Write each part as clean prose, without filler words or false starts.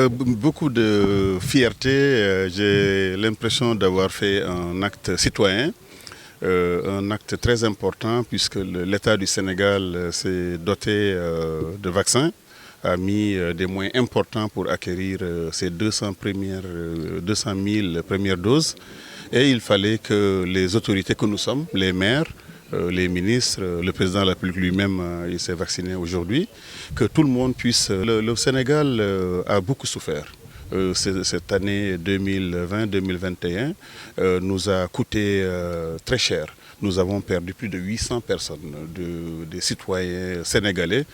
Beaucoup de fierté. J'ai l'impression d'avoir fait un acte citoyen, un acte très important puisque l'État du Sénégal s'est doté de vaccins, a mis des moyens importants pour acquérir ces 200 000 premières doses. Et il fallait que les autorités que nous sommes, les maires, les ministres, le président de la République lui-même, il s'est vacciné aujourd'hui, que tout le monde puisse... Le Sénégal a beaucoup souffert. Cette année 2020-2021 nous a coûté très cher. Nous avons perdu plus de 800 personnes, des citoyens sénégalais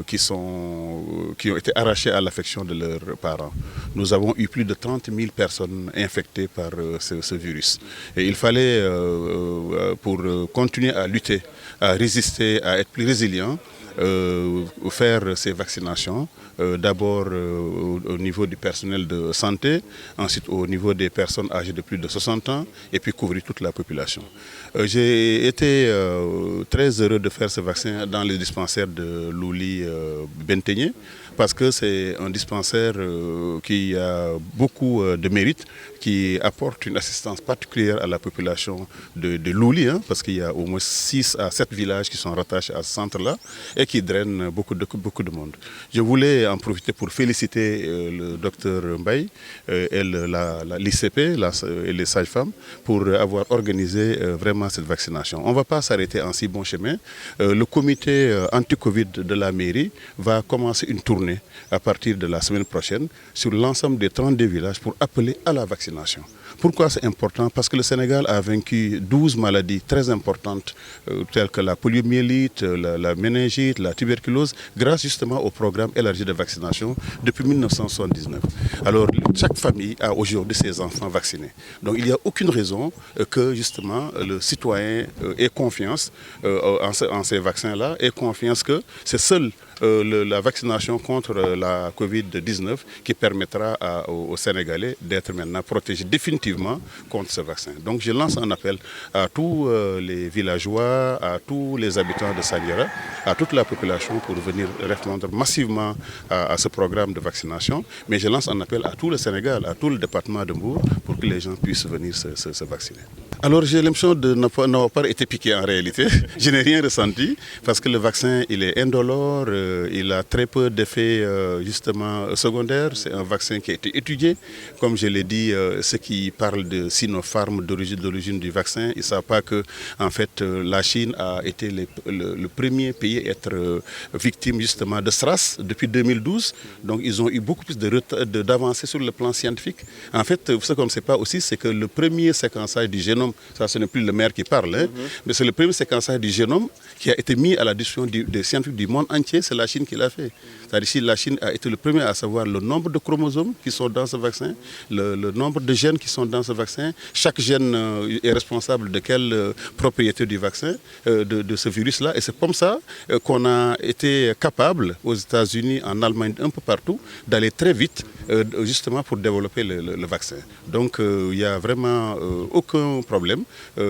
qui ont été arrachés à l'affection de leurs parents. Nous avons eu plus de 30 000 personnes infectées par ce virus. Et il fallait, pour continuer à lutter, à résister, à être plus résilient, faire ces vaccinations, d'abord au niveau du personnel de santé, ensuite au niveau des personnes âgées de plus de 60 ans, et puis couvrir toute la population. J'ai été très heureux de faire ce vaccin dans le dispensaire de Louli-Benteñe, parce que c'est un dispensaire qui a beaucoup de mérite, qui apporte une assistance particulière à la population de Louli, parce qu'il y a au moins 6 à 7 villages qui sont rattachés à ce centre-là et qui drainent beaucoup de monde. Je voulais en profiter pour féliciter le docteur Mbaye et l'ICP et les sages-femmes pour avoir organisé vraiment cette vaccination. On ne va pas s'arrêter en si bon chemin. Le comité anti-Covid de la mairie va commencer une tournée à partir de la semaine prochaine sur l'ensemble des 32 villages pour appeler à la vaccination. Pourquoi c'est important? Parce que le Sénégal a vaincu 12 maladies très importantes telles que la poliomyélite, la méningite, la tuberculose, grâce justement au programme élargi de vaccination depuis 1979. Alors chaque famille a aujourd'hui ses enfants vaccinés. Donc il n'y a aucune raison que justement le citoyen ait confiance en ces vaccins-là, ait confiance que c'est seul la vaccination contre la Covid-19 qui permettra aux Sénégalais d'être maintenant protégés définitivement contre ce vaccin. Donc je lance un appel à tous les villageois, à tous les habitants de Saliera, à toute la population pour venir répondre massivement à ce programme de vaccination. Mais je lance un appel à tout le Sénégal, à tout le département de Mbour pour que les gens puissent venir se vacciner. Alors j'ai l'impression de n'avoir pas été piqué en réalité. Je n'ai rien ressenti parce que le vaccin il est indolore, il a très peu d'effets justement secondaires. C'est un vaccin qui a été étudié. Comme je l'ai dit, ceux qui parlent de Sinopharm, d'origine du vaccin, ils ne savent pas que en fait la Chine a été le premier pays à être victime justement de SRAS depuis 2012. Donc ils ont eu beaucoup plus d'avancées sur le plan scientifique. En fait, ce qu'on ne sait pas aussi, c'est que le premier séquençage du génome, ça ce n'est plus le maire qui parle, mais c'est le premier séquençage du génome qui a été mis à la disposition des scientifiques du monde entier, c'est la Chine qui l'a fait. C'est-à-dire que la Chine a été le premier à savoir le nombre de chromosomes qui sont dans ce vaccin, le nombre de gènes qui sont dans ce vaccin. Chaque gène est responsable de quelle propriété du vaccin, de ce virus-là. Et c'est comme ça qu'on a été capable, aux États-Unis, en Allemagne, un peu partout, d'aller très vite, justement pour développer le vaccin. Donc il n'y a vraiment aucun problème.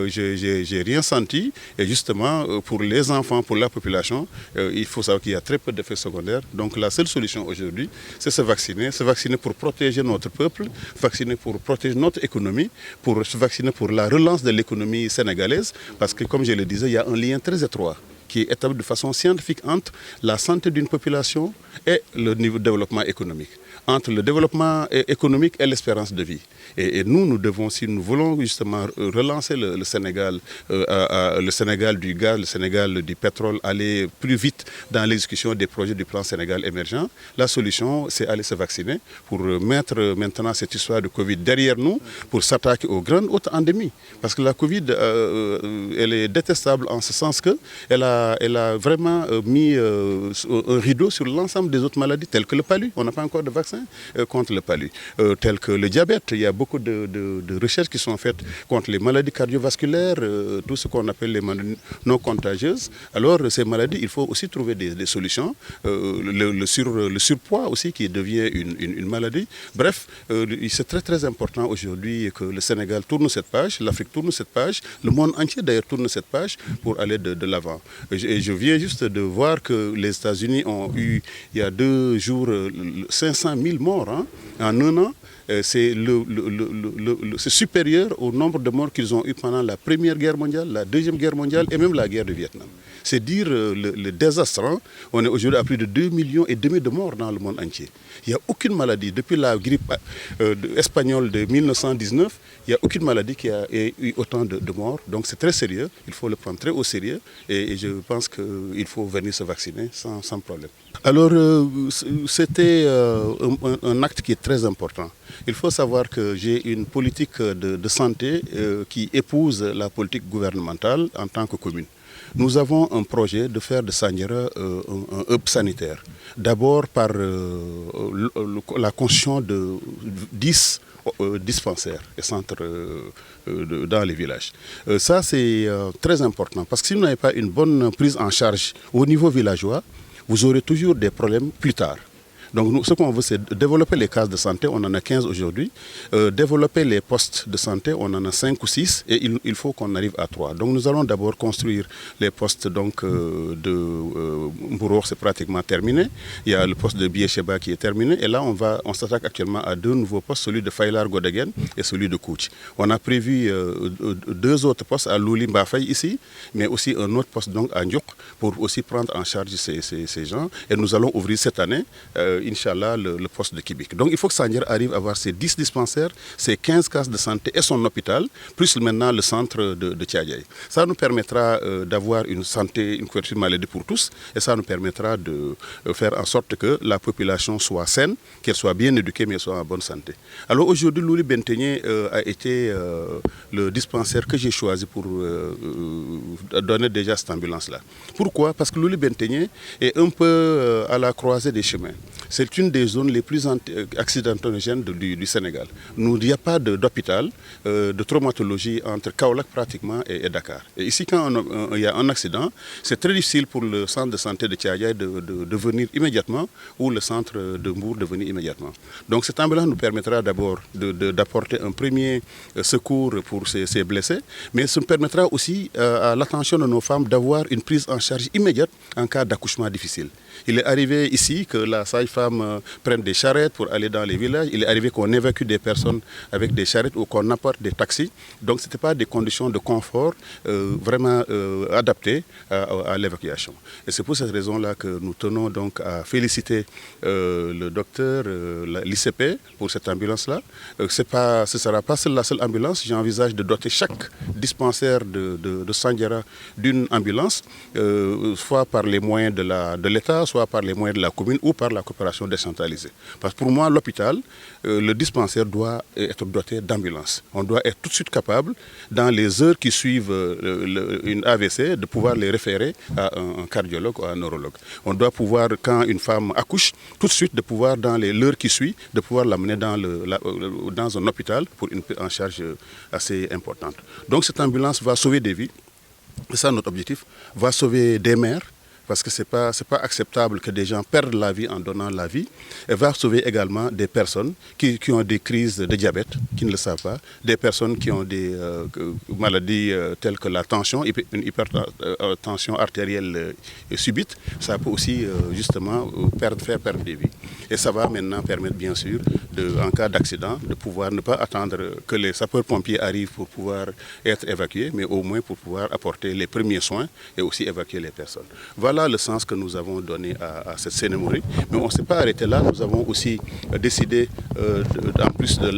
J'ai rien senti. Et justement, pour les enfants, pour la population, il faut savoir qu'il y a très peu d'effets secondaires. Donc la seule solution aujourd'hui, c'est se vacciner pour protéger notre peuple, vacciner pour protéger notre économie, pour se vacciner pour la relance de l'économie sénégalaise. Parce que comme je le disais, il y a un lien très étroit qui est établi de façon scientifique entre la santé d'une population et le niveau de développement économique, entre le développement économique et l'espérance de vie. Et nous devons, si nous voulons justement relancer le Sénégal du gaz, le Sénégal du pétrole, aller plus vite dans l'exécution des projets du plan Sénégal émergent, la solution, c'est aller se vacciner pour mettre maintenant cette histoire de Covid derrière nous, pour s'attaquer aux grandes autres endémies. Parce que la Covid, elle est détestable en ce sens qu'elle a vraiment mis un rideau sur l'ensemble des autres maladies, telles que le palu. On n'a pas encore de vaccin contre le palu. Tel que le diabète, il y a beaucoup de recherches qui sont faites contre les maladies cardiovasculaires, tout ce qu'on appelle les maladies non contagieuses. Alors ces maladies, il faut aussi trouver des solutions. Le surpoids aussi qui devient une maladie. Bref, c'est très très important aujourd'hui que le Sénégal tourne cette page, l'Afrique tourne cette page, le monde entier d'ailleurs tourne cette page pour aller de l'avant. Et je viens juste de voir que les États-Unis ont eu, il y a 2 jours, 500 000 morts hein, en un an. C'est supérieur au nombre de morts qu'ils ont eu pendant la Première Guerre mondiale, la Deuxième Guerre mondiale et même la guerre du Vietnam. C'est dire le désastre. Hein. On est aujourd'hui à plus de 2,5 millions de morts dans le monde entier. Il n'y a aucune maladie. Depuis la grippe espagnole de 1919, il n'y a aucune maladie qui a eu autant de morts. Donc c'est très sérieux. Il faut le prendre très au sérieux. Et je pense qu'il faut venir se vacciner sans problème. Alors c'était un acte qui est très important. Il faut savoir que j'ai une politique de santé qui épouse la politique gouvernementale en tant que commune. Nous avons un projet de faire de Sandiara un hub sanitaire. D'abord par la construction de 10 dispensaires et centres dans les villages. Ça, c'est très important parce que si vous n'avez pas une bonne prise en charge au niveau villageois, vous aurez toujours des problèmes plus tard. Donc nous, ce qu'on veut, c'est développer les cases de santé, on en a 15 aujourd'hui, développer les postes de santé, on en a 5 ou 6 et il faut qu'on arrive à 3. Donc nous allons d'abord construire les postes donc, de Mbouror, c'est pratiquement terminé. Il y a le poste de Biécheba qui est terminé et là on s'attaque actuellement à 2 nouveaux postes, celui de Faylar Godegen et celui de Kouch. On a prévu 2 autres postes à Louli Mbafay ici, mais aussi un autre poste donc à Ndjouk pour aussi prendre en charge ces gens et nous allons ouvrir cette année Inch'Allah, le poste de Kibik. Donc il faut que Sandiara arrive à avoir ses 10 dispensaires, ses 15 cases de santé et son hôpital, plus maintenant le centre de Tchadjaï. Ça nous permettra d'avoir une santé, une couverture maladie pour tous et ça nous permettra de faire en sorte que la population soit saine, qu'elle soit bien éduquée mais soit en bonne santé. Alors aujourd'hui, Louli Benteñe a été le dispensaire que j'ai choisi pour donner déjà cette ambulance-là. Pourquoi? Parce que Louli Benteñe est un peu à la croisée des chemins. C'est une des zones les plus accidentogènes du Sénégal. Il n'y a pas d'hôpital, de traumatologie entre Kaolack pratiquement et Dakar. Et ici, quand il y a un accident, c'est très difficile pour le centre de santé de Tchadjaï de venir immédiatement ou le centre de Mbour de venir immédiatement. Donc cette ambulance nous permettra d'abord d'apporter un premier secours pour ces blessés, mais ça nous permettra aussi à l'attention de nos femmes d'avoir une prise en charge immédiate en cas d'accouchement difficile. Il est arrivé ici que la sage-femme prenne des charrettes pour aller dans les villages. Il est arrivé qu'on évacue des personnes avec des charrettes ou qu'on apporte des taxis. Donc ce n'étaient pas des conditions de confort vraiment adaptées à l'évacuation. Et c'est pour cette raison-là que nous tenons donc à féliciter le docteur, l'ICP pour cette ambulance-là. Ce ne sera pas la seule ambulance. J'envisage de doter chaque dispensaire de Sandiara d'une ambulance, soit par les moyens de l'État, soit par les moyens de la commune ou par la coopération décentralisée. Parce que pour moi, l'hôpital, le dispensaire doit être doté d'ambulances. On doit être tout de suite capable, dans les heures qui suivent une AVC, de pouvoir les référer à un cardiologue ou à un neurologue. On doit pouvoir, quand une femme accouche, tout de suite de pouvoir, dans l'heure qui suit, de pouvoir l'amener dans un hôpital pour une prise en charge assez importante. Donc cette ambulance va sauver des vies, c'est ça notre objectif, va sauver des mères, parce que ce n'est pas acceptable que des gens perdent la vie en donnant la vie. Elle va sauver également des personnes qui ont des crises de diabète, qui ne le savent pas, des personnes qui ont des maladies telles que la tension, une hypertension artérielle subite. Ça peut aussi justement faire perdre des vies. Et ça va maintenant permettre bien sûr, en cas d'accident, de pouvoir ne pas attendre que les sapeurs-pompiers arrivent pour pouvoir être évacués, mais au moins pour pouvoir apporter les premiers soins et aussi évacuer les personnes. Voilà le sens que nous avons donné à cette cérémonie. Mais on ne s'est pas arrêté là. Nous avons aussi décidé, en plus de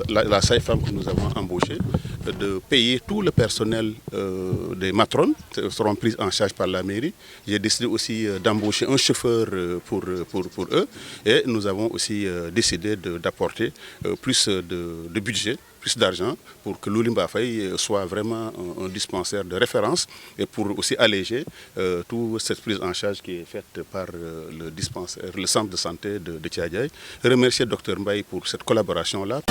la sage-femme que nous avons embauchée, de payer tout le personnel des matrones, qui seront prises en charge par la mairie. J'ai décidé aussi d'embaucher un chauffeur pour eux. Et nous avons aussi décidé d'apporter plus de budget, plus d'argent pour que Louli Mbafay soit vraiment un dispensaire de référence et pour aussi alléger toute cette prise en charge qui est faite par le centre de santé de Tchadjaï. Remercier Dr Mbaye pour cette collaboration-là.